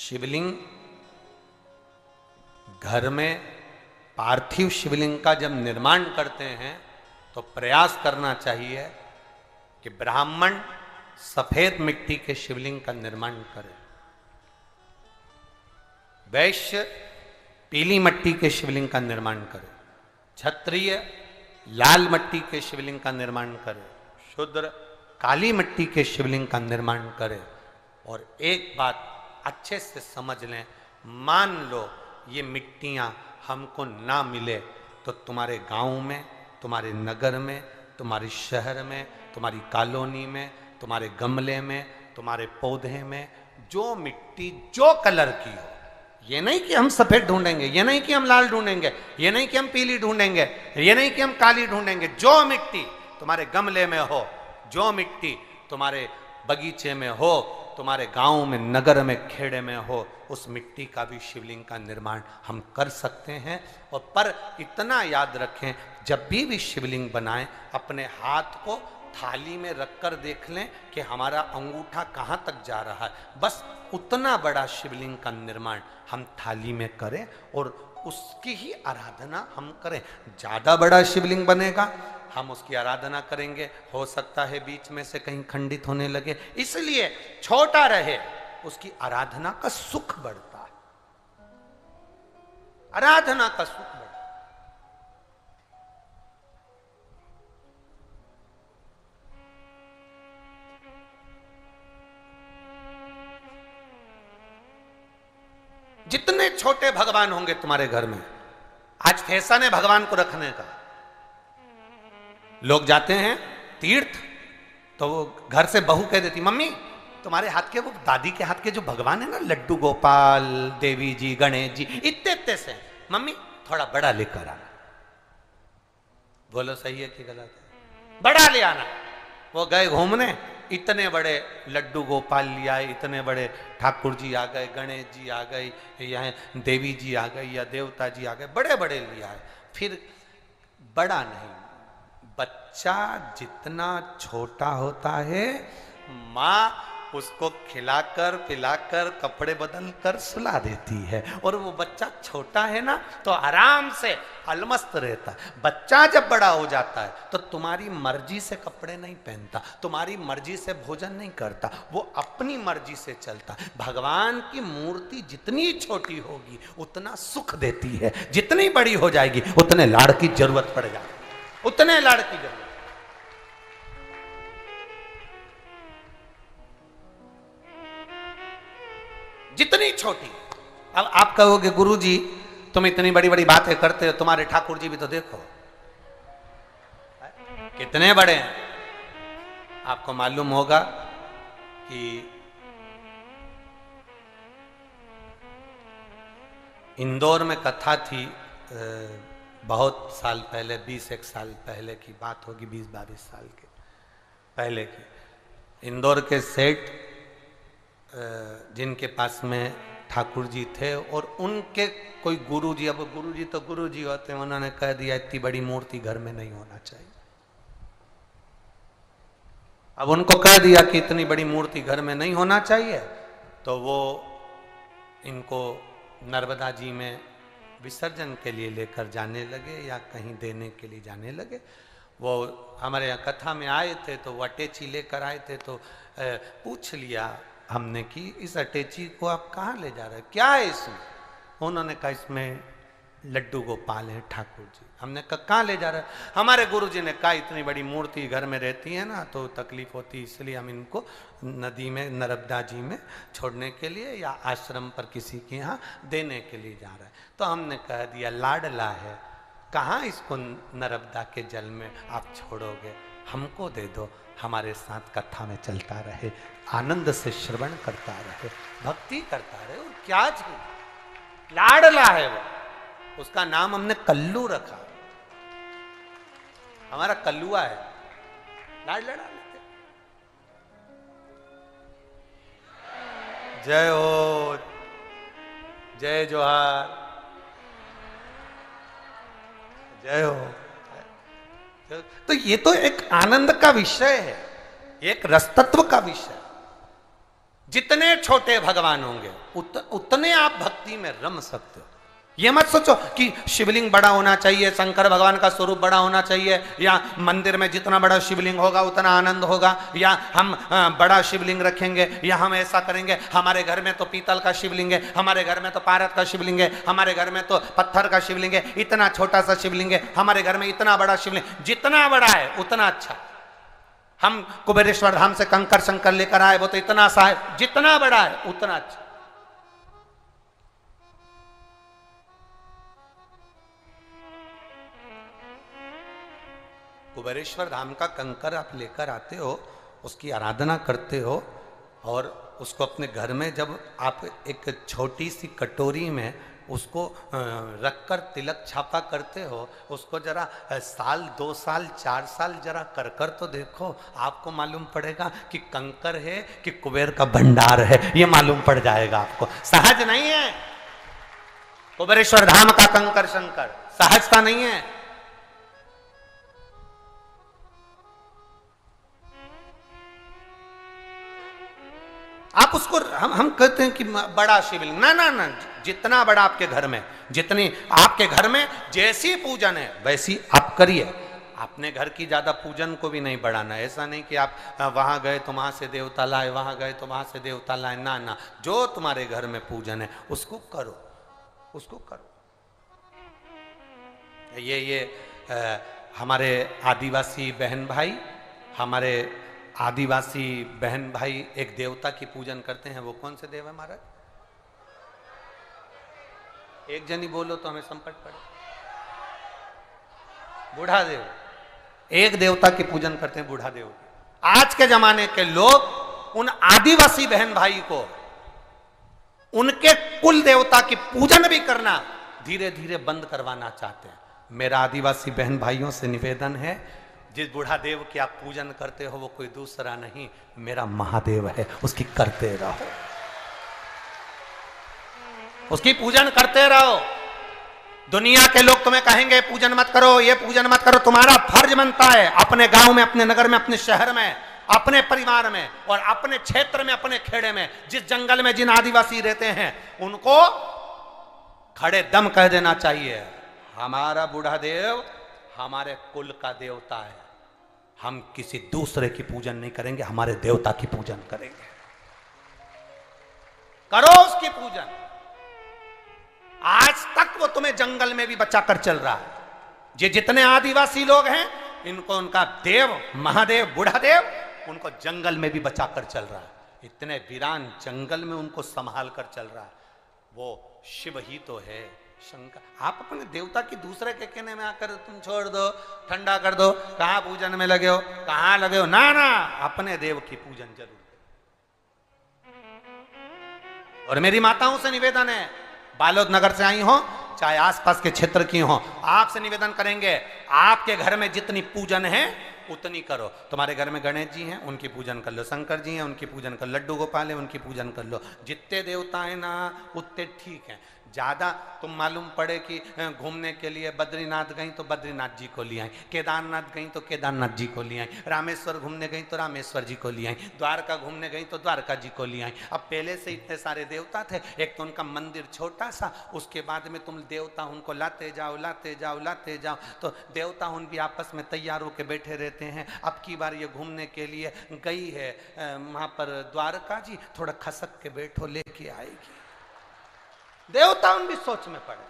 शिवलिंग घर में पार्थिव शिवलिंग का जब निर्माण करते हैं तो प्रयास करना चाहिए कि ब्राह्मण सफेद मिट्टी के शिवलिंग का निर्माण करे, वैश्य पीली मिट्टी के शिवलिंग का निर्माण करे, क्षत्रिय लाल मिट्टी के शिवलिंग का निर्माण करे, शूद्र काली मिट्टी के शिवलिंग का निर्माण करे। और एक बात अच्छे से समझ लें, मान लो ये मिट्टियां हमको ना मिले तो तुम्हारे गांव में, तुम्हारे नगर में, तुम्हारे शहर में, तुम्हारी कॉलोनी में, तुम्हारे गमले में, तुम्हारे पौधे में जो मिट्टी जो कलर की हो, ये नहीं कि हम सफेद ढूंढेंगे, ये नहीं कि हम लाल ढूंढेंगे, ये नहीं कि हम पीली ढूंढेंगे, ये नहीं कि हम काली ढूंढेंगे, जो मिट्टी तुम्हारे गमले में हो, जो मिट्टी तुम्हारे बगीचे में हो, तुम्हारे गांव में, नगर में, खेड़े में हो, उस मिट्टी का भी शिवलिंग का निर्माण हम कर सकते हैं। और पर इतना याद रखें, जब भी शिवलिंग बनाएं अपने हाथ को थाली में रखकर देख लें कि हमारा अंगूठा कहाँ तक जा रहा है, बस उतना बड़ा शिवलिंग का निर्माण हम थाली में करें और उसकी ही आराधना हम करें। ज़्यादा बड़ा शिवलिंग बनेगा, हम उसकी आराधना करेंगे, हो सकता है बीच में से कहीं खंडित होने लगे, इसलिए छोटा रहे, उसकी आराधना का सुख बढ़ता है, आराधना का सुख बढ़ता है। जितने छोटे भगवान होंगे तुम्हारे घर में, आज फैशन है भगवान को रखने का, लोग जाते हैं तीर्थ तो वो घर से बहू कह देती, मम्मी तुम्हारे हाथ के, वो दादी के हाथ के जो भगवान है ना, लड्डू गोपाल, देवी जी, गणेश जी, इतने इतने से, मम्मी थोड़ा बड़ा लेकर आना। बोलो सही है कि गलत है? बड़ा ले आना। वो गए घूमने, इतने बड़े लड्डू गोपाल लिया है, इतने बड़े ठाकुर जी आ गए, गणेश जी आ गए, यहाँ देवी जी आ गई या देवता जी आ गए, बड़े बड़े लिया है। फिर बड़ा नहीं, बच्चा जितना छोटा होता है माँ उसको खिलाकर पिलाकर कपड़े बदल कर सुला देती है, और वो बच्चा छोटा है ना तो आराम से अलमस्त रहता है। बच्चा जब बड़ा हो जाता है तो तुम्हारी मर्जी से कपड़े नहीं पहनता, तुम्हारी मर्जी से भोजन नहीं करता, वो अपनी मर्जी से चलता। भगवान की मूर्ति जितनी छोटी होगी उतना सुख देती है, जितनी बड़ी हो जाएगी उतने लाड़ की जरूरत पड़ जाएगी, उतने लाड़ की जरूरत। जितनी छोटी। अब आप कहोगे गुरुजी तुम इतनी बड़ी बड़ी बातें करते हो, तुम्हारे ठाकुर जी भी तो देखो कितने बड़े हैं। आपको मालूम होगा कि इंदौर में कथा थी, बहुत साल पहले, 20-1 साल पहले की बात होगी, 20-22 साल के पहले की। इंदौर के सेठ जिनके पास में ठाकुर जी थे और उनके कोई गुरु जी, अब गुरु जी तो गुरु जी होते हैं, उन्होंने कह दिया इतनी बड़ी मूर्ति घर में नहीं होना चाहिए। अब उनको कह दिया कि इतनी बड़ी मूर्ति घर में नहीं होना चाहिए, तो वो इनको नर्मदा जी में विसर्जन के लिए लेकर जाने लगे या कहीं देने के लिए जाने लगे। वो हमारे यहाँ कथा में आए थे तो वो अटैची लेकर आए थे, तो पूछ लिया हमने कि इस अटैची को आप कहाँ ले जा रहे हैं, क्या है इसमें? उन्होंने कहा इसमें लड्डू गोपाल हैं ठाकुर जी। हमने कहा कहाँ ले जा रहे हैं? हमारे गुरु जी ने कहा इतनी बड़ी मूर्ति घर में रहती है ना तो तकलीफ होती, इसलिए हम इनको नदी में, नर्मदा जी में छोड़ने के लिए या आश्रम पर किसी के यहाँ देने के लिए जा रहा है। तो हमने कह दिया लाडला है, कहाँ इसको नर्मदा के जल में आप छोड़ोगे, हमको दे दो, हमारे साथ कथा में चलता रहे, आनंद से श्रवण करता रहे, भक्ति करता रहे। और क्या चीज लाडला है वो, उसका नाम हमने कल्लू रखा, हमारा कल्लुआ है, लाडला लेते। जय हो, जय जोहार, जय हो। तो ये तो एक आनंद का विषय है, एक रसतत्व का विषय। जितने छोटे भगवान होंगे उतने आप भक्ति में रम सकते हो। ये मत सोचो कि शिवलिंग बड़ा होना चाहिए, शंकर भगवान का स्वरूप बड़ा होना चाहिए, या मंदिर में जितना बड़ा शिवलिंग होगा उतना आनंद होगा, या हम बड़ा शिवलिंग रखेंगे, या हम ऐसा करेंगे। हमारे घर में तो पीतल का शिवलिंग है, हमारे घर में तो पारद का शिवलिंग है, हमारे घर में तो पत्थर का शिवलिंग है, इतना छोटा सा शिवलिंग है, हमारे घर में इतना बड़ा शिवलिंग। जितना बड़ा है उतना अच्छा। हम कुबेरेश्वर धाम से कंकर शंकर लेकर आए, वो तो इतना सा है, जितना बड़ा है उतना अच्छा। कुबेरेश्वर धाम का कंकर आप लेकर आते हो, उसकी आराधना करते हो, और उसको अपने घर में जब आप एक छोटी सी कटोरी में उसको रखकर तिलक छापा करते हो, उसको जरा साल 2 साल 4 साल जरा कर कर तो देखो, आपको मालूम पड़ेगा कि कंकर है कि कुबेर का भंडार है। ये मालूम पड़ जाएगा आपको। सहज नहीं है कुबेरेश्वर धाम का कंकर शंकर, सहजता नहीं है। आप उसको हम कहते हैं कि बड़ा शिवलिंग, ना ना ना, जितना बड़ा आपके घर में, जितनी आपके घर में जैसी पूजन है वैसी आप करिए। अपने घर की ज्यादा पूजन को भी नहीं बढ़ाना। ऐसा नहीं कि आप वहां गए तो वहां से देवता लाए, वहां गए तो वहां से देवता लाए, ना ना, जो तुम्हारे घर में पूजन है उसको करो, उसको करो। ये हमारे आदिवासी बहन भाई, हमारे आदिवासी बहन भाई एक देवता की पूजन करते हैं। वो कौन से देव है महाराज? एक जनी बोलो तो हमें संकट पड़े। बूढ़ा देव। एक देवता की पूजन करते हैं, बूढ़ा देव। आज के जमाने के लोग उन आदिवासी बहन भाई को, उनके कुल देवता की पूजन भी करना धीरे धीरे बंद करवाना चाहते हैं। मेरा आदिवासी बहन भाइयों से निवेदन है, जिस बूढ़ा देव की आप पूजन करते हो वो कोई दूसरा नहीं, मेरा महादेव है, उसकी करते रहो, उसकी पूजन करते रहो। दुनिया के लोग तुम्हें कहेंगे पूजन मत करो, ये पूजन मत करो, तुम्हारा फर्ज बनता है अपने गांव में, अपने नगर में, अपने शहर में, अपने परिवार में और अपने क्षेत्र में, अपने खेड़े में, जिस जंगल में जिन आदिवासी रहते हैं उनको खड़े दम कह देना चाहिए, हमारा बूढ़ा देव हमारे कुल का देवता है, हम किसी दूसरे की पूजन नहीं करेंगे, हमारे देवता की पूजन करेंगे। करो उसकी पूजन। आज तक वो तुम्हें जंगल में भी बचाकर चल रहा है। ये जितने आदिवासी लोग हैं इनको उनका देव, महादेव, बूढ़ा देव उनको जंगल में भी बचाकर चल रहा है। इतने वीरान जंगल में उनको संभाल कर चल रहा है। वो शिव ही तो है, शंकर। आप अपने देवता की दूसरे के कहने में आकर तुम छोड़ दो, ठंडा कर दो, कहां पूजन में लगे हो, कहां लगे हो, ना ना, अपने देव की पूजन जरूर। और मेरी माताओं से निवेदन है, बालोद नगर से आई हो चाहे आसपास के क्षेत्र की हो, आपसे निवेदन करेंगे आपके घर में जितनी पूजन है उतनी करो। तुम्हारे घर में गणेश जी हैं, उनकी पूजन कर लो, शंकर जी हैं, उनकी पूजन कर लो, लड्डू गोपाल है, उनकी पूजन कर लो। जितने देवता है ना उतने ठीक हैं। ज़्यादा तुम मालूम पड़े कि घूमने के लिए बद्रीनाथ गई तो बद्रीनाथ जी को ले आई, केदारनाथ गई तो केदारनाथ जी को ले आई, रामेश्वर घूमने गई तो रामेश्वर जी को ले आई, द्वारका घूमने गई तो द्वारका जी को ले आई। अब पहले से इतने सारे देवता थे, एक तो उनका मंदिर छोटा सा, उसके बाद में तुम देवता उनको लाते जाओ लाते जाओ लाते जाओ, तो देवता उन भी आपस में तैयार होकर बैठे रहते हैं। अब की बार ये घूमने के लिए गई है वहाँ पर द्वारका जी, थोड़ा खसक के बैठो, लेके आएगी। देवता उन भी सोच में पड़े,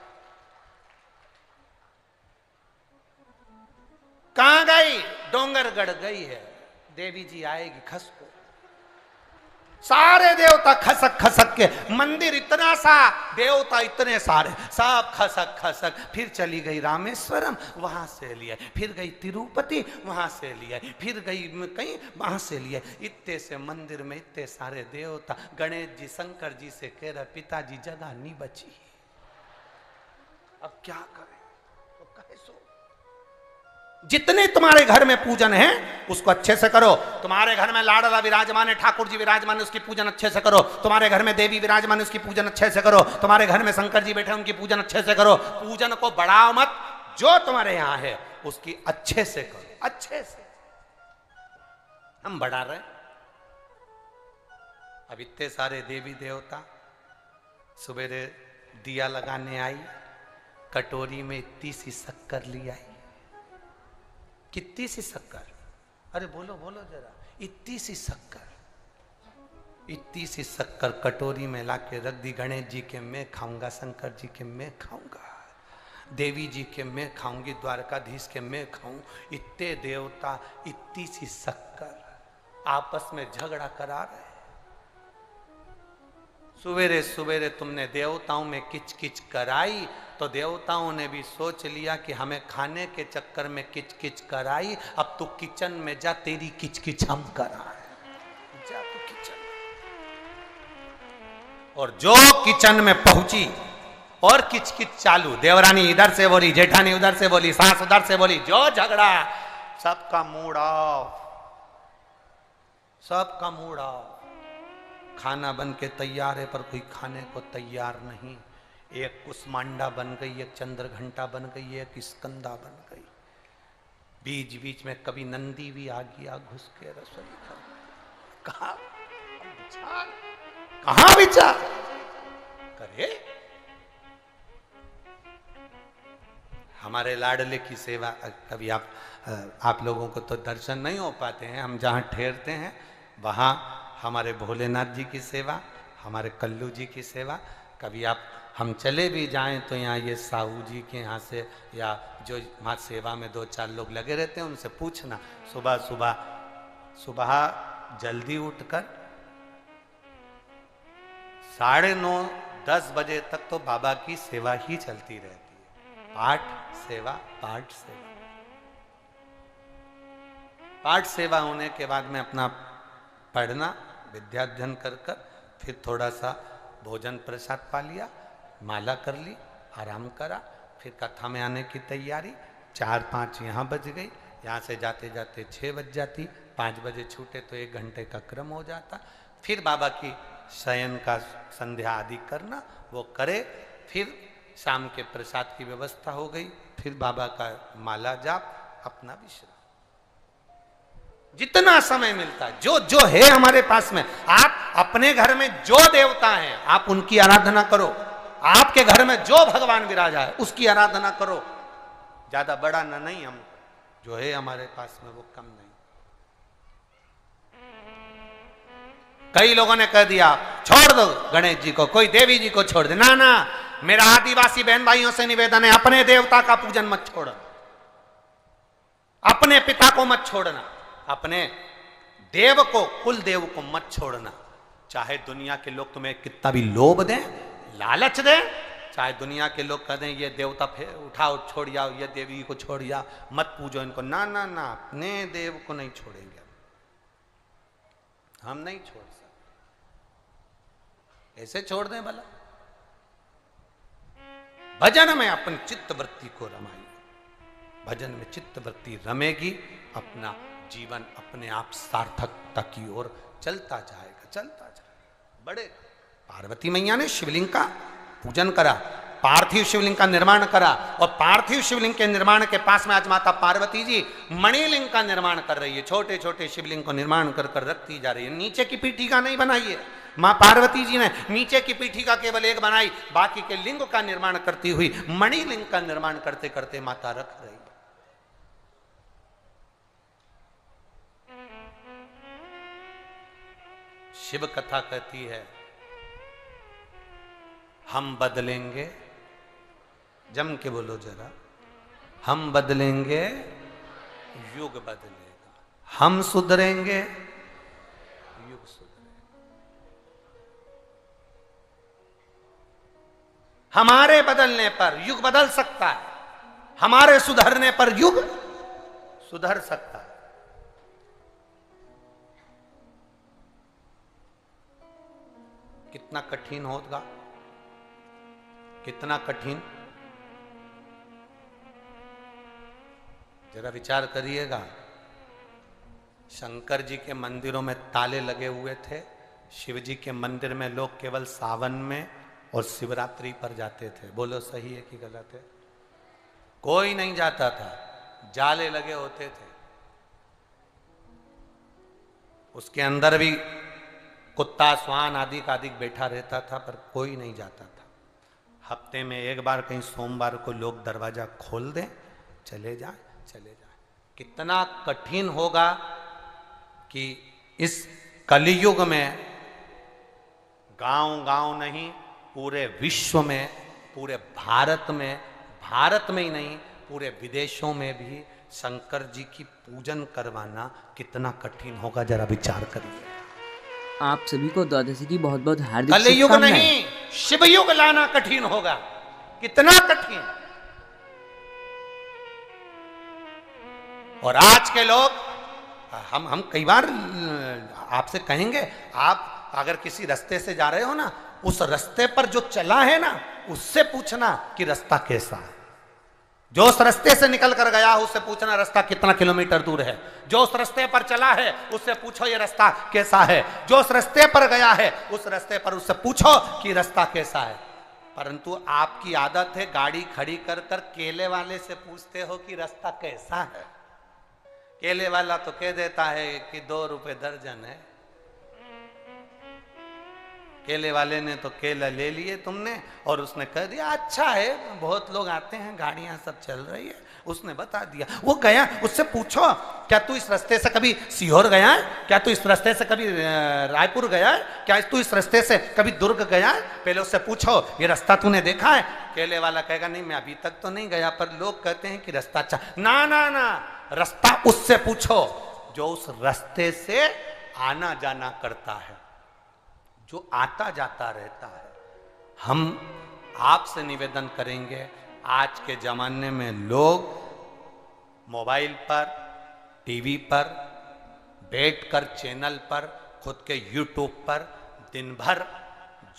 कहां गई, डोंगरगढ़ गई है, देवी जी आएगी खसको। सारे देवता खसक खसक के, मंदिर इतना सा, देवता इतने सारे, सब खसक खसक। फिर चली गई रामेश्वरम, वहां से लिए, फिर गई तिरुपति, वहां से लिए, फिर गई कहीं, वहां से लिए। इतने से मंदिर में इतने सारे देवता, गणेश जी शंकर जी से कह रहे पिताजी जगह नहीं बची, अब क्या करें, तो कहे सो। जितने तुम्हारे घर में पूजन है उसको अच्छे से करो। तुम्हारे घर में लाडला विराजमान है, ठाकुर जी विराजमान है, उसकी पूजन अच्छे से करो। तुम्हारे घर में देवी विराजमान है, उसकी पूजन अच्छे से करो। तुम्हारे घर में शंकर जी बैठे, उनकी पूजन अच्छे से करो। पूजन को बढ़ाओ मत, जो तुम्हारे यहां है उसकी अच्छे से करो, अच्छे से। हम बढ़ा रहे, अब इतने सारे देवी देवता सवेरे दिया लगाने आई, कटोरी में इतनी सी शक्कर ली आई। कितनी सी शक्कर? अरे बोलो बोलो जरा, इतनी सी शक्कर, इतनी सी शक्कर कटोरी में लाके रख दी। गणेश जी के मैं खाऊंगा, शंकर जी के मैं खाऊंगा, देवी जी के मैं खाऊंगी, द्वारकाधीश के मैं खाऊं। इतने देवता इतनी सी शक्कर आपस में झगड़ा करा रहे। सवेरे सवेरे तुमने देवताओं में किच किच कराई तो देवताओं ने भी सोच लिया कि हमें खाने के चक्कर में किच किच कराई, अब तू किचन में जा, तेरी किच किच हम कराए। जा तू किचन। और जो किचन में पहुंची और किच किच चालू, देवरानी इधर से बोली, जेठानी उधर से बोली, सास उधर से बोली, जो झगड़ा, सबका मूड ऑफ, सबका मूड ऑफ। खाना बन के तैयार है पर कोई खाने को तैयार नहीं। एक कुसमांडा बन गई, एक चंद्रघंटा बन गई, एक स्कंदा बन गई। बीच बीच में कभी नंदी भी आ गया घुस के रसोई घर। कहां विचार करे। हमारे लाडले की सेवा कभी आप लोगों को तो दर्शन नहीं हो पाते हैं। हम जहां ठहरते हैं वहां हमारे भोलेनाथ जी की सेवा, हमारे कल्लू जी की सेवा। कभी आप हम चले भी जाएं तो यहाँ ये साहू जी के यहाँ से या जो वहाँ सेवा में 2-4 लोग लगे रहते हैं उनसे पूछना। सुबह सुबह सुबह जल्दी उठकर 9:30-10 बजे तक तो बाबा की सेवा ही चलती रहती है। पाठ सेवा, पाठ सेवा, पाठ सेवा होने के बाद में अपना पढ़ना, विद्याध्ययन कर कर फिर थोड़ा सा भोजन प्रसाद पा लिया, माला कर ली, आराम करा, फिर कथा में आने की तैयारी। 4-5 यहाँ बज गई, यहाँ से जाते जाते 6 बज जाती। 5 बजे छूटे तो 1 घंटे का क्रम हो जाता। फिर बाबा की शयन का संध्या आदि करना, वो करे। फिर शाम के प्रसाद की व्यवस्था हो गई। फिर बाबा का माला जाप, अपना विश्राम। जितना समय मिलता है, जो जो है हमारे पास में, आप अपने घर में जो देवता हैं आप उनकी आराधना करो। आपके घर में जो भगवान विराजा है उसकी आराधना करो। ज्यादा बड़ा न नहीं, हम जो है हमारे पास में वो कम नहीं। कई लोगों ने कह दिया छोड़ दो गणेश जी को, कोई देवी जी को छोड़ दे। ना ना, मेरा आदिवासी बहन भाइयों से निवेदन है, अपने देवता का पूजन मत छोड़ना, अपने पिता को मत छोड़ना, अपने देव को, कुल देव को मत छोड़ना। चाहे दुनिया के लोग तुम्हें कितना भी लोभ दें, लालच दें, चाहे दुनिया के लोग कह दें ये देवता फिर उठाओ छोड़ जाओ, ये देवी को छोड़ जाओ, मत पूजो इनको। ना ना ना, अपने देव को नहीं छोड़ेंगे, हम नहीं छोड़ सकते। ऐसे छोड़ दें भला? भजन में अपन चित्त वृत्ति को रमाइए। भजन में चित्त वृत्ति रमेगी, अपना जीवन अपने आप सार्थकता की ओर चलता जाएगा, चलता जाएगा। बड़े पार्वती मैया ने शिवलिंग का पूजन करा, पार्थिव शिवलिंग का निर्माण करा, और पार्थिव शिवलिंग के निर्माण के पास में आज माता पार्वती जी मणिलिंग का निर्माण कर रही है। छोटे छोटे शिवलिंग को निर्माण कर कर रखती जा रही है। नीचे की पीठिका नहीं बनाई है मां पार्वती जी ने, नीचे की पीठिका केवल एक बनाई, बाकी के लिंग का निर्माण करती हुई मणिलिंग का निर्माण करते करते माता रख रही है। शिव कथा कहती है हम बदलेंगे, जम के बोलो जरा, हम बदलेंगे युग बदलेगा, हम सुधरेंगे युग सुधरेगा। हमारे बदलने पर युग बदल सकता है, हमारे सुधरने पर युग सुधर सकता है। कितना कठिन होगा, कितना कठिन, जरा विचार करिएगा। शंकर जी के मंदिरों में ताले लगे हुए थे, शिव जी के मंदिर में लोग केवल सावन में और शिवरात्रि पर जाते थे। बोलो सही है कि गलत है? कोई नहीं जाता था, जाले लगे होते थे। उसके अंदर भी कुत्ता स्वान आदि का आदि बैठा रहता था पर कोई नहीं जाता था। हफ्ते में एक बार कहीं सोमवार को लोग दरवाजा खोल दें, चले जाए चले जाए। कितना कठिन होगा कि इस कलयुग में गांव गांव नहीं, पूरे विश्व में, पूरे भारत में ही नहीं पूरे विदेशों में भी शंकर जी की पूजन करवाना कितना कठिन होगा, जरा विचार करिए। आप सभी को द्वादशी की बहुत बहुत हार्दिक कलयुग शुभकामनाएं। नहीं, शिवयुग लाना कठिन होगा, कितना कठिन। और आज के लोग, हम कई बार आपसे कहेंगे, आप अगर किसी रास्ते से जा रहे हो ना, उस रास्ते पर जो चला है ना, उससे पूछना कि रास्ता कैसा है। जो उस रास्ते से निकल कर गया उससे पूछना रास्ता कितना किलोमीटर दूर है। जो उस रास्ते पर चला है उससे पूछो ये रास्ता कैसा है। जो उस रास्ते पर गया है उस रास्ते पर उससे पूछो कि रास्ता कैसा है। परंतु आपकी आदत है गाड़ी खड़ी कर कर केले वाले से पूछते हो कि रास्ता कैसा है। केले वाला तो कह देता है कि 2 रुपए दर्जन है। केले वाले ने तो केला ले लिए तुमने और उसने कह दिया अच्छा है, बहुत लोग आते हैं, गाड़ियां सब चल रही है, उसने बता दिया। वो गया, उससे पूछो क्या तू इस रास्ते से कभी सीहोर गया है, क्या तू इस रास्ते से कभी रायपुर गया है, क्या तू इस रास्ते से कभी दुर्ग गया है। पहले उससे पूछो ये रास्ता तूने देखा है। केले वाला कहेगा नहीं मैं अभी तक तो नहीं गया, पर लोग कहते हैं कि रास्ता अच्छा। ना ना ना, रास्ता उससे पूछो जो उस रास्ते से आना जाना करता है, जो आता जाता रहता है। हम आपसे निवेदन करेंगे, आज के जमाने में लोग मोबाइल पर, टीवी पर बैठकर चैनल पर, खुद के यूट्यूब पर दिन भर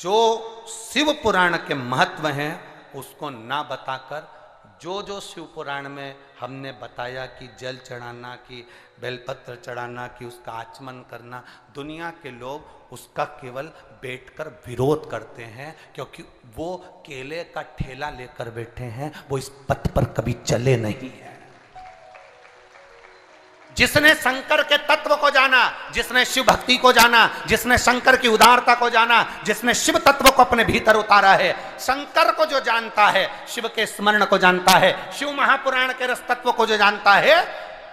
जो शिव पुराण के महत्व हैं उसको ना बताकर, जो शिव पुराण में हमने बताया कि जल चढ़ाना, कि बेलपत्र चढ़ाना, कि उसका आचमन करना, दुनिया के लोग उसका केवल बैठकर विरोध करते हैं, क्योंकि वो केले का ठेला लेकर बैठे हैं, वो इस पथ पर कभी चले नहीं है। जिसने शंकर के तत्व को जाना, जिसने शिव भक्ति को जाना, जिसने शंकर की उदारता को जाना, जिसने शिव तत्व को अपने भीतर उतारा है, शंकर को जो जानता है, शिव के स्मरण को जानता है, शिव महापुराण के रस तत्व को जो जानता है,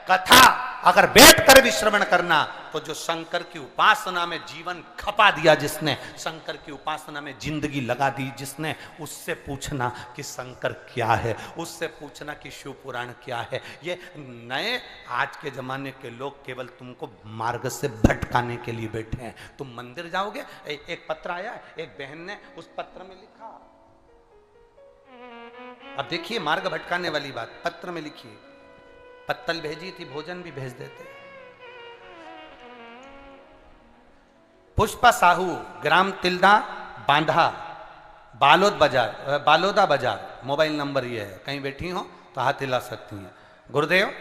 कथा अगर बैठकर भी श्रवण करना, तो जो शंकर की उपासना में जीवन खपा दिया, जिसने शंकर की उपासना में जिंदगी लगा दी, जिसने, उससे पूछना कि शंकर क्या है, उससे पूछना कि शिव पुराण क्या है। ये नए आज के जमाने के लोग केवल तुमको मार्ग से भटकाने के लिए बैठे हैं। तुम मंदिर जाओगे, एक पत्र आया, एक बहन ने उस पत्र में लिखा, अब देखिए मार्ग भटकाने वाली बात, पत्र में लिखी, पत्तल भेजी थी, भोजन भी भेज देते। पुष्पा साहू, ग्राम तिल्दा, बांधा, बालोदा बाजार, मोबाइल नंबर ये है, कहीं बैठी हो तो हाथ हिला सकती हैं। गुरुदेव,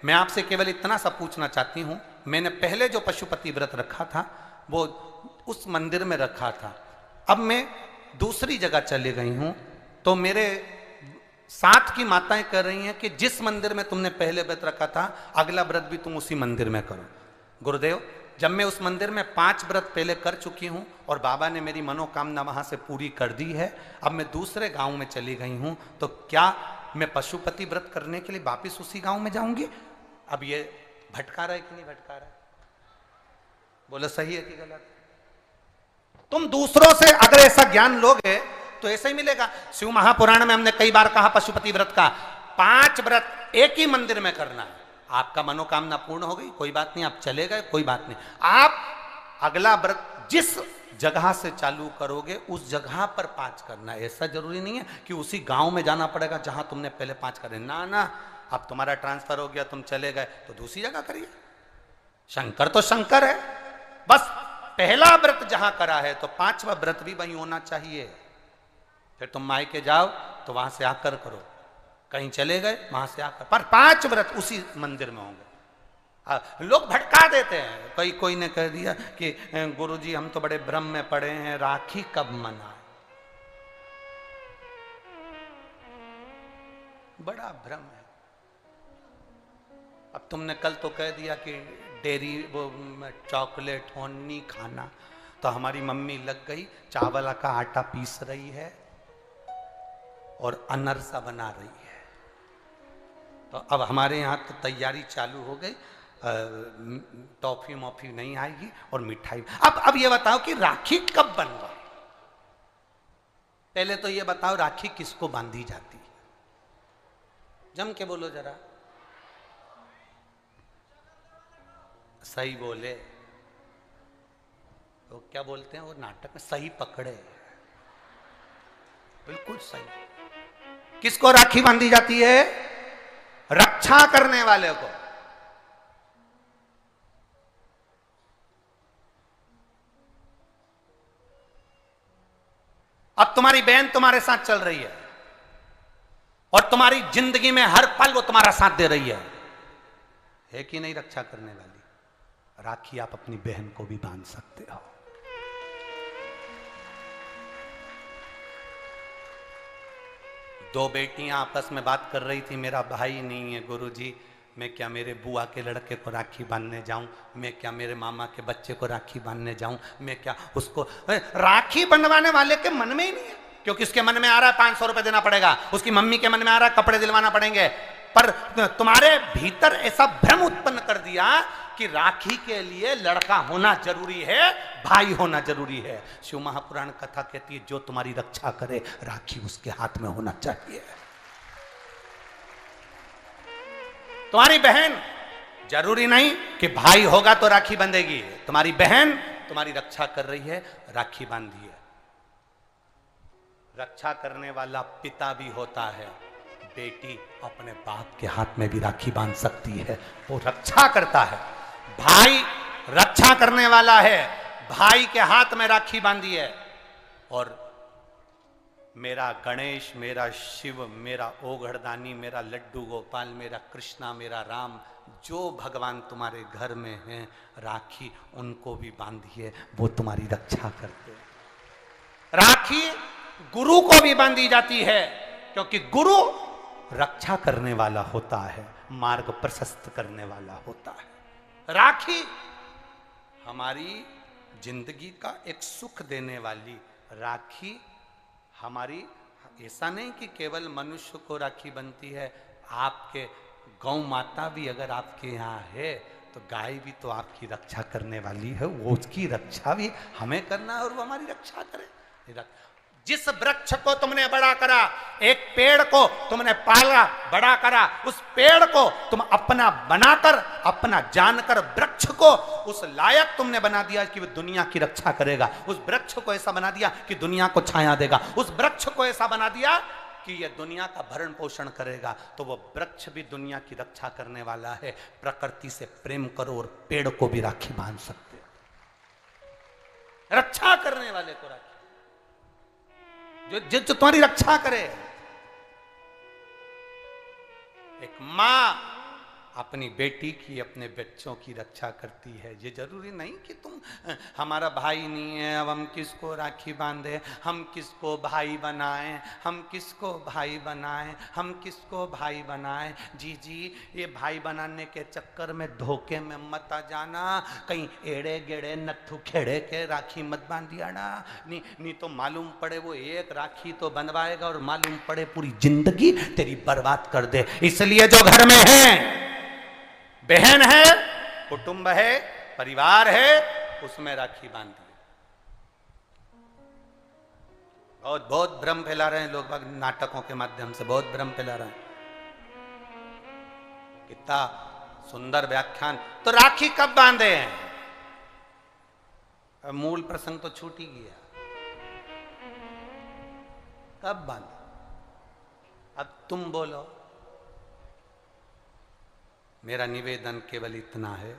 मैं आपसे केवल इतना सा पूछना चाहती हूं, मैंने पहले जो पशुपति व्रत रखा था वो उस मंदिर में रखा था, अब मैं दूसरी जगह चली गई हूं, तो मेरे साथ की माताएं कह रही हैं कि जिस मंदिर में तुमने पहले व्रत रखा था अगला व्रत भी तुम उसी मंदिर में करो। गुरुदेव, जब मैं उस मंदिर में 5 व्रत पहले कर चुकी हूं और बाबा ने मेरी मनोकामना वहां से पूरी कर दी है, अब मैं दूसरे गांव में चली गई हूं, तो क्या मैं पशुपति व्रत करने के लिए वापिस उसी गांव में जाऊंगी? अब ये भटका रहा है कि नहीं भटका रहा है? बोलो सही है कि गलत? तुम दूसरों से अगर ऐसा ज्ञान लोगे तो ऐसा ही मिलेगा। शिव महापुराण में हमने कई बार कहा पशुपति व्रत का 5 व्रत एक ही मंदिर में करना है। आपका मनोकामना पूर्ण हो गई, कोई बात नहीं, आप चले गए, कोई बात नहीं, आप अगला व्रत जिस जगह से चालू करोगे उस जगह पर 5 करना है। ऐसा जरूरी नहीं है कि उसी गांव में जाना पड़ेगा जहां तुमने पहले 5 करे। ना ना, अब तुम्हारा ट्रांसफर हो गया, तुम चले गए तो दूसरी जगह करिए। शंकर तो शंकर है, बस पहला व्रत जहां करा है तो 5वां व्रत भी वहीं होना चाहिए। फिर तुम मायके जाओ तो वहां से आकर करो, कहीं चले गए वहां से आकर, पर 5 व्रत उसी मंदिर में होंगे। लोग भटका देते हैं, कोई ने कह दिया कि गुरुजी हम तो बड़े भ्रम में पड़े हैं, राखी कब मनाए? बड़ा भ्रम है। अब तुमने कल तो कह दिया कि डेयरी वो चॉकलेट नहीं खाना, तो हमारी मम्मी लग गई, चावल का आटा पीस रही है और अनरसा बना रही है। तो अब हमारे यहाँ तो तैयारी चालू हो गई, टॉफी मॉफी नहीं आएगी और मिठाई। अब ये बताओ कि राखी कब बनवाए? पहले तो ये बताओ राखी किसको बांधी जाती है? जम के बोलो जरा, सही बोले तो क्या बोलते हैं वो नाटक में, सही पकड़े, बिल्कुल सही। किसको राखी बांधी जाती है? रक्षा करने वाले को। अब तुम्हारी बहन तुम्हारे साथ चल रही है और तुम्हारी जिंदगी में हर पल वो तुम्हारा साथ दे रही है कि नहीं? रक्षा करने वाली राखी आप अपनी बहन को भी बांध सकते हो। दो बेटियां आपस में बात कर रही थी, मेरा भाई नहीं है गुरुजी, मैं क्या मेरे बुआ के लड़के को राखी बांधने जाऊं? मैं क्या मेरे मामा के बच्चे को राखी बांधने जाऊं? मैं क्या उसको? राखी बंधवाने वाले के मन में ही नहीं है, क्योंकि उसके मन में आ रहा है 500 रुपए देना पड़ेगा, उसकी मम्मी के मन में आ रहा है कपड़े दिलवाना पड़ेंगे। पर तुम्हारे भीतर ऐसा भ्रम उत्पन्न कर दिया कि राखी के लिए लड़का होना जरूरी है, भाई होना जरूरी है। शिव महापुराण कथा कहती है जो तुम्हारी रक्षा करे राखी उसके हाथ में होना चाहिए। तुम्हारी बहन जरूरी नहीं कि भाई होगा तो राखी बंधेगी, तुम्हारी बहन तुम्हारी रक्षा कर रही है, राखी बांधिए। रक्षा करने वाला पिता भी होता है, बेटी अपने बाप के हाथ में भी राखी बांध सकती है, वो रक्षा करता है। भाई रक्षा करने वाला है, भाई के हाथ में राखी बांधी है। और मेरा गणेश, मेरा शिव, मेरा ओघड़दानी, मेरा लड्डू गोपाल, मेरा कृष्णा, मेरा राम, जो भगवान तुम्हारे घर में हैं, राखी उनको भी बांधिए, वो तुम्हारी रक्षा करते हैं। राखी गुरु को भी बांधी जाती है, क्योंकि गुरु रक्षा करने वाला होता है, मार्ग प्रशस्त करने वाला होता है। राखी हमारी जिंदगी का एक सुख देने वाली, राखी हमारी, ऐसा नहीं कि केवल मनुष्य को राखी बनती है, आपके गौ माता भी अगर आपके यहाँ है तो गाय भी तो आपकी रक्षा करने वाली है, वो उसकी रक्षा भी हमें करना है और वो हमारी रक्षा करे। जिस वृक्ष को तुमने बड़ा करा, एक पेड़ को तुमने पाला बड़ा करा, उस पेड़ को तुम अपना बनाकर, अपना जानकर वृक्ष को उस लायक तुमने बना दिया कि वो दुनिया की रक्षा करेगा। उस वृक्ष को ऐसा बना दिया कि दुनिया को छाया देगा। उस वृक्ष को ऐसा बना दिया कि यह दुनिया का भरण पोषण करेगा। तो वो वृक्ष भी दुनिया की रक्षा करने वाला है। प्रकृति से प्रेम करो और पेड़ को भी राखी बांध सकते हो, रक्षा करने वाले को राखी, जो तुम्हारी रक्षा करे। एक मां अपनी बेटी की, अपने बच्चों की रक्षा करती है। ये जरूरी नहीं कि तुम, हमारा भाई नहीं है अब हम किसको राखी बांधे, हम किसको भाई बनाएं, हम किसको भाई बनाएं, हम किसको भाई बनाएं। जी ये भाई बनाने के चक्कर में धोखे में मत आ जाना, कहीं एड़े गेड़े नत्थु खेड़े के राखी मत बांधिया ना, नहीं तो मालूम पड़े वो एक राखी तो बंधवाएगा और मालूम पड़े पूरी जिंदगी तेरी बर्बाद कर दे। इसलिए जो घर में है, बहन है, कुटुंब है, परिवार है, उसमें राखी बांधिए। बहुत भ्रम फैला रहे हैं लोग बाग, नाटकों के माध्यम से बहुत भ्रम फैला रहे हैं। कितना सुंदर व्याख्यान। तो राखी कब बांधे हैं? अब मूल प्रसंग तो छूट ही गया, कब बांधे? अब तुम बोलो। मेरा निवेदन केवल इतना है,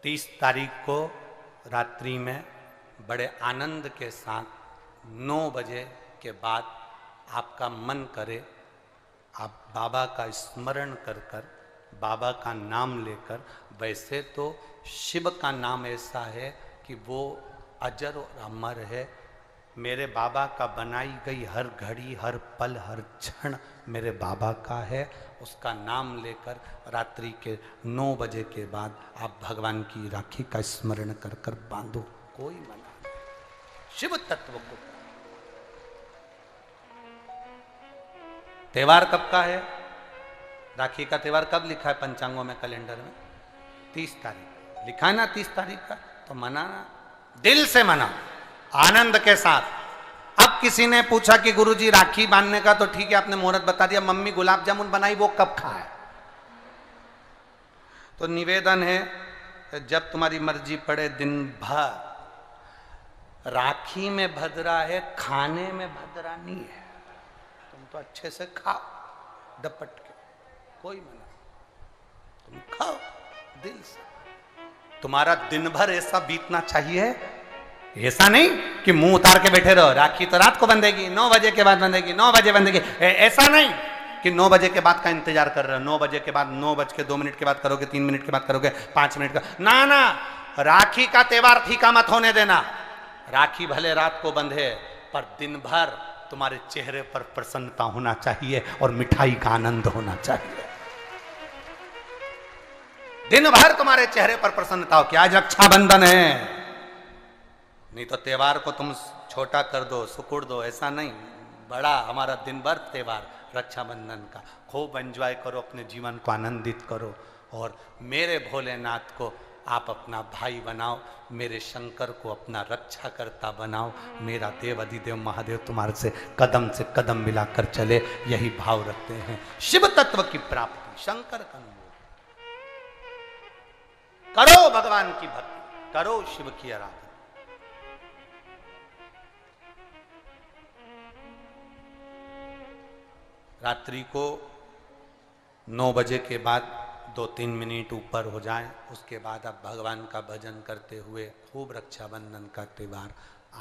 30 तारीख को रात्रि में बड़े आनंद के साथ 9 बजे के बाद आपका मन करे, आप बाबा का स्मरण कर कर, बाबा का नाम लेकर, वैसे तो शिव का नाम ऐसा है कि वो अजर और अमर है, मेरे बाबा का बनाई गई हर घड़ी, हर पल, हर क्षण मेरे बाबा का है। उसका नाम लेकर रात्रि के 9 बजे के बाद आप भगवान की राखी का स्मरण कर कर बांधो, कोई मना नहीं। शिव तत्व को। त्योहार कब का है? राखी का त्योहार कब लिखा है पंचांगों में, कैलेंडर में? 30 तारीख लिखा है ना, 30 तारीख का। तो मनाना, दिल से मना, आनंद के साथ। अब किसी ने पूछा कि गुरुजी राखी बांधने का तो ठीक है, आपने मुहूर्त बता दिया, मम्मी गुलाब जामुन बनाई, वो कब खाए? तो निवेदन है, जब तुम्हारी मर्जी पड़े दिन भर। राखी में भद्रा है, खाने में भद्रा नहीं है। तुम तो अच्छे से खाओ डपट के, कोई मना, तुम खाओ दिल से। तुम्हारा दिन भर ऐसा बीतना चाहिए, ऐसा नहीं कि मुंह उतार के बैठे रहो। राखी तो रात को बंधेगी, 9 बजे के बाद बंधेगी, 9 बजे बंधेगी। ऐसा नहीं कि 9 बजे के बाद का इंतजार कर रहे हो। 9 बजे के बाद, 9:02 के बाद करोगे, 3 मिनट के बाद करोगे, 5 मिनट का ना ना। राखी का त्योहार फीका मत होने देना। राखी भले रात को बंधे, पर दिन भर तुम्हारे चेहरे पर प्रसन्नता होना चाहिए और मिठाई का आनंद होना चाहिए। दिन भर तुम्हारे चेहरे पर प्रसन्नता हो कि आज रक्षाबंधन है। नहीं तो त्योहार को तुम छोटा कर दो, सुकुड़ दो, ऐसा नहीं। बड़ा हमारा दिन भर त्योहार रक्षाबंधन का, खूब एंजॉय करो, अपने जीवन को आनंदित करो। और मेरे भोलेनाथ को आप अपना भाई बनाओ, मेरे शंकर को अपना रक्षा करता बनाओ। मेरा देव अधिदेव महादेव तुम्हारे से कदम मिलाकर चले, यही भाव रखते हैं। शिव तत्व की प्राप्ति, शंकर का अनुभव करो, भगवान की भक्ति करो, शिव की आराधना। रात्रि को 9 बजे के बाद 2-3 मिनट ऊपर हो जाए, उसके बाद आप भगवान का भजन करते हुए खूब रक्षाबंधन का त्योहार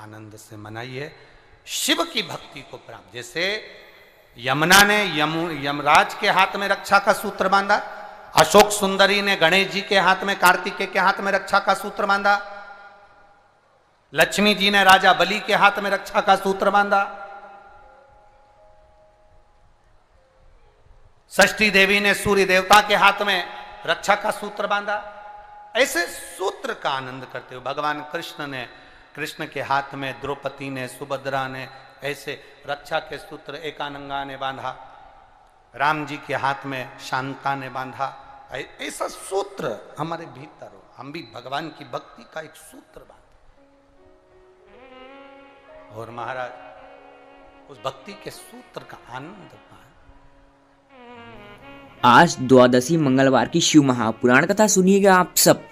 आनंद से मनाइए। शिव की भक्ति को प्राप्त, जैसे यमुना ने यमराज के हाथ में रक्षा का सूत्र बांधा, अशोक सुंदरी ने गणेश जी के हाथ में, कार्तिकेय के हाथ में रक्षा का सूत्र बांधा, लक्ष्मी जी ने राजा बलि के हाथ में रक्षा का सूत्र बांधा, षष्ठी देवी ने सूर्य देवता के हाथ में रक्षा का सूत्र बांधा। ऐसे सूत्र का आनंद करते हो। भगवान कृष्ण के हाथ में द्रौपदी ने, सुभद्रा ने ऐसे रक्षा के सूत्र एकानंगा ने बांधा, राम जी के हाथ में शांता ने बांधा। ऐसा सूत्र हमारे भीतर हो, हम भी भगवान की भक्ति का एक सूत्र बांधे। और महाराज उस भक्ति के सूत्र का आनंद पाए। आज द्वादशी मंगलवार की शिव महापुराण कथा सुनिएगा आप सब।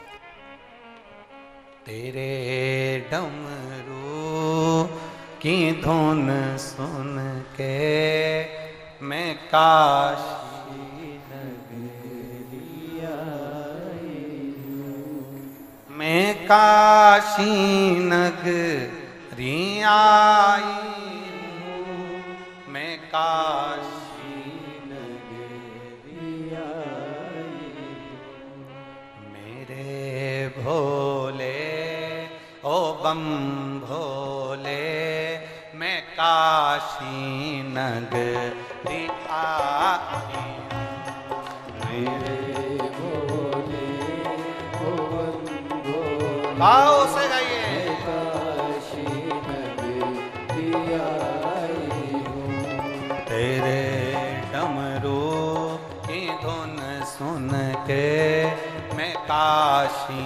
तेरे डमरू की धुन सुन के मैं काशी नगरी आई हूँ, मैं काशी नगरी आई हूँ, मैं काशी भोले ओ बम भोले, मैं काशी नगरी आई, मेरे भोले ओ बम भोले, आओ से गाइए, काशी नगरी आई हूँ। तेरे डमरू की धुन सुन के मैं काशी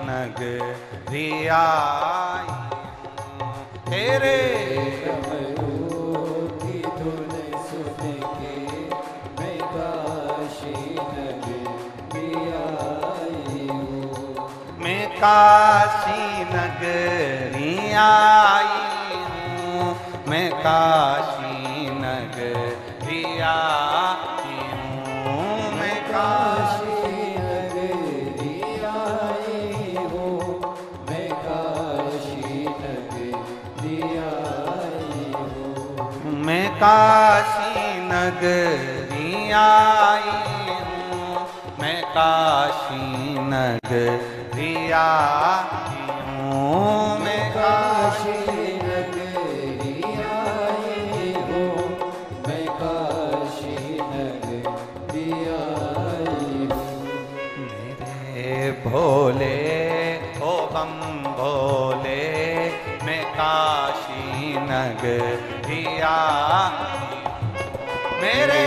नगरी आई हूँ, तेरे डमरू की धुन सुन के मैं काशी नगरी आई हूँ, मैं काशी नगरी आई हूँ, मैं काशी नगरी आई हूँ, मैं काशी मैं काशी नगरी आई हूँ, मैं काशी नगरी आई हूँ, मैं काशी नगरी नगरिया मेरे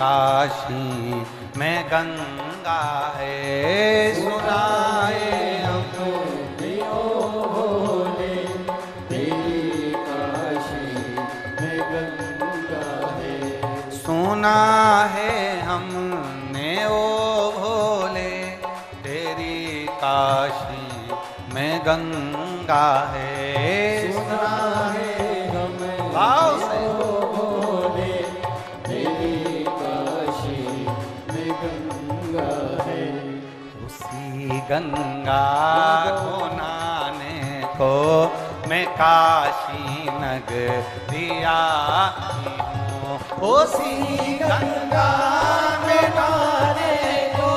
काशी में गंगा है सुनाए हमने ओ भोले तेरी काशी में गंगा है सुना है हमने ओ भोले तेरी काशी में गंगा है सुना है हमें भाव से गंगा को नहाने को मैं काशी नगरिया हूँ उसी गंगा में नहाने को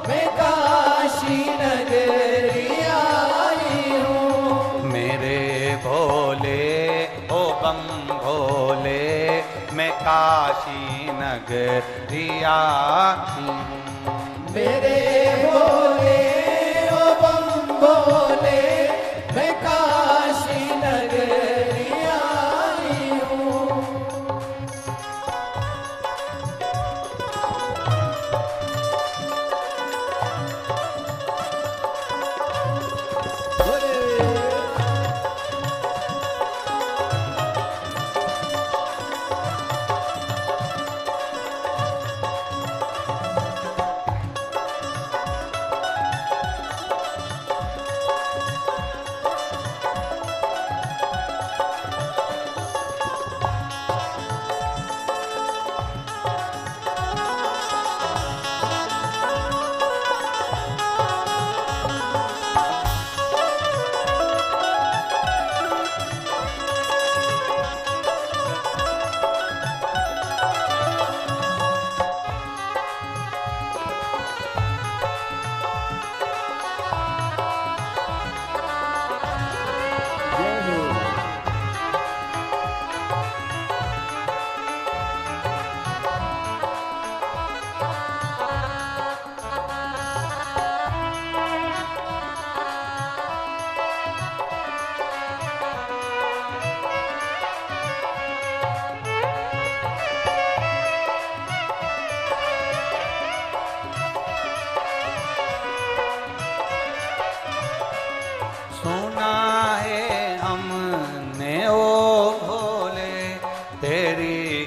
मैं काशी नगरिया हूँ मेरे भोले ओ बम भोले मैं काशी नगरिया हूँ मेरे भोले ओ बम भोले मैं काशी नगरिया हूँ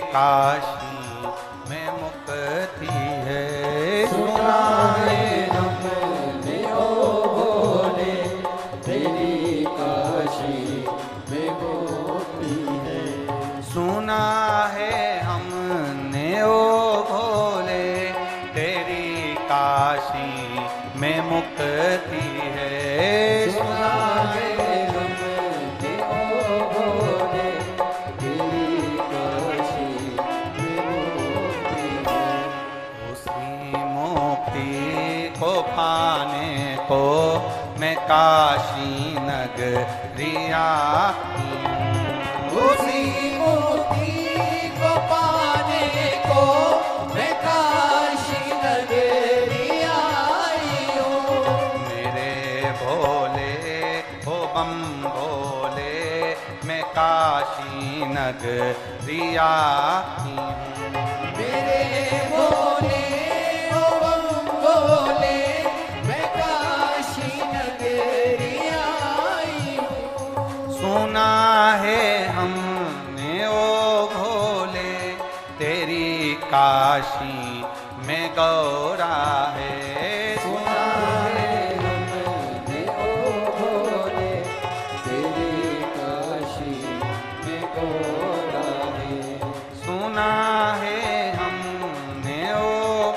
काशी में मुक्ति है। सुना है हमने ओ भोले, तेरी काशी में मुक्ति है। सुना है हमने ओ भोले, तेरी काशी में मुक्ति है। सुना है हमने ओ भोले, तेरी काशी में मुक्ति है। उसी मुक्ति को पाने को मैं काशी नगरी आई हूँ। उसी मुक्ति को पाने को मैं काशी नगरी आई हूँ। मेरे भोले ओ बम भोले, मैं काशी नगरी आई हूँ। मेरे भोले ओ बम भोले, मैं काशी नगरी आई हूँ। सुना है हमने ओ भोले, तेरी काशी में गौरा है। सुना है हमने ओ भोले, तेरी काशी में गौरा है। सुना है हमने ओ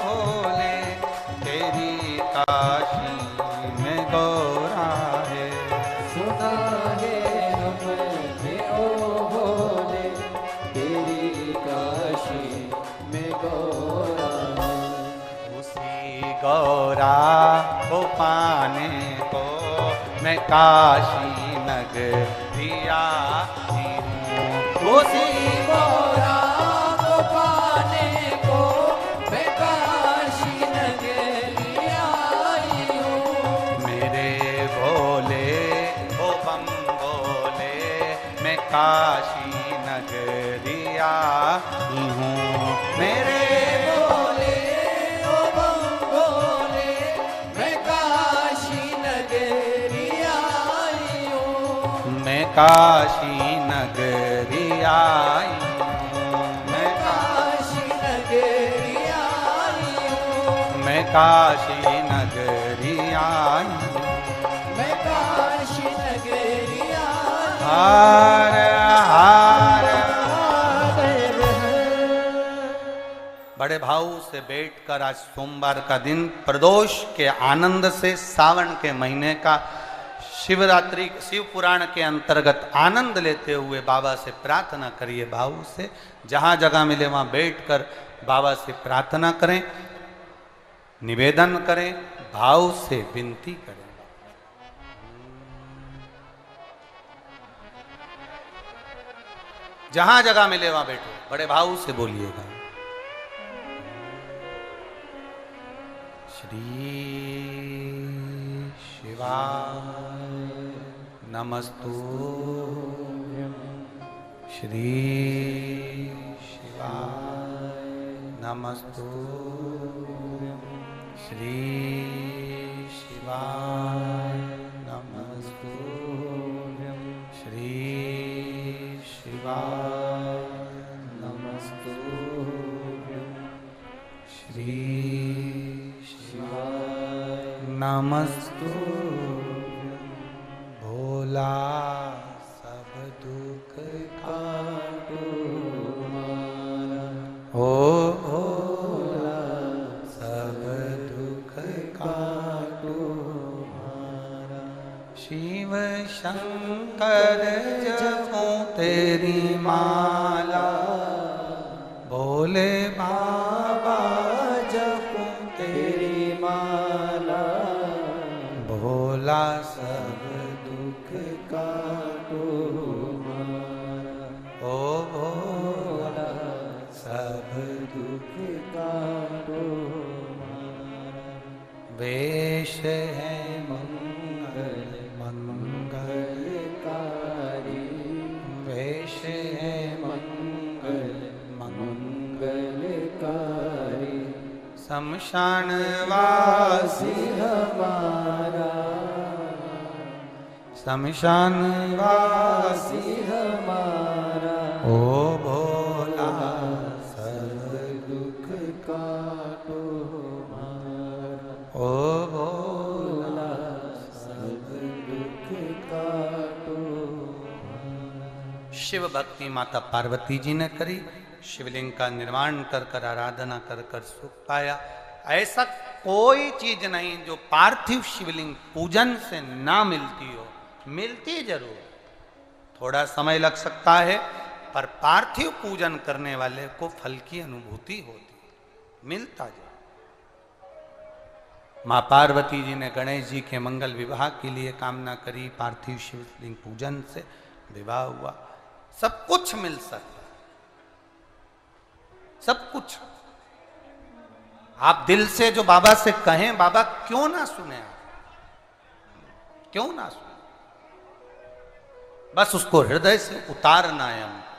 भोले, तेरी काशी में गौरा है। सुना है हमने ओ भोले, तेरी काशी में गौरा है। उसी गौरा को पाने को मैं काशी नगरी आई हूँ। उसी गौरा को पाने को मैं काशी नगरी आई हूँ। मेरे भोले ओ बम भोले, मैं काशी नगरी आई हूँ। मेरे भोले ओ बम भोले, मैं काशी नगरी आई हूँ। मैं काशी नगरी आई हूँ। मैं काशी नगरी आई हूँ। मैं काशी नगरी आई हूँ। मैं काशी नगरी आई हार हार बड़े भाव से बैठकर आज सोमवार का दिन प्रदोष के आनंद से सावन के महीने का शिवरात्रि शिव पुराण के अंतर्गत आनंद लेते हुए बाबा से प्रार्थना करिए। भाव से जहाँ जगह मिले वहाँ बैठकर बाबा से प्रार्थना करें, निवेदन करें, भाव से विनती करें। जहां जगह मिले वहां बैठो, बड़े भाव से बोलिएगा। श्री शिवाय नमस्तुभ्यं। श्री शिवाय नमस्तुभ्यं। श्री शिवाय नमस्तुभ्यं। श्री शिवाय नमस्तुभ्यं। श्री शिवाय नमस्तुभ्यं। भोला सब दुख काटो हमारा, ओ भोला सब दुख काटो हमारा। शिव शंकर जपूं तेरी माला, भोले बाबा जपूं तेरी माला। भोला सब दुख काटो हमारा, ओ भोला सब दुख काटो हमारा। वेश है मंगल मंगलकारी, वेश है मंगल मंगलकारी। शमशानवासी हमारा, शमशानवासी हमारा, ओ भोला शिव भक्ति माता पार्वती जी ने करी, शिवलिंग का निर्माण कर कर आराधना कर कर सुख पाया। ऐसा कोई चीज नहीं जो पार्थिव शिवलिंग पूजन से ना मिलती हो, मिलती जरूर, थोड़ा समय लग सकता है, पर पार्थिव पूजन करने वाले को फल की अनुभूति होती, मिलता जो। माँ पार्वती जी ने गणेश जी के मंगल विवाह के लिए कामना करी, पार्थिव शिवलिंग पूजन से विवाह हुआ। सब कुछ मिल सकता, सब कुछ। आप दिल से जो बाबा से कहें, बाबा क्यों ना सुने, आप क्यों ना सुने, बस उसको हृदय से उतारना है हमको।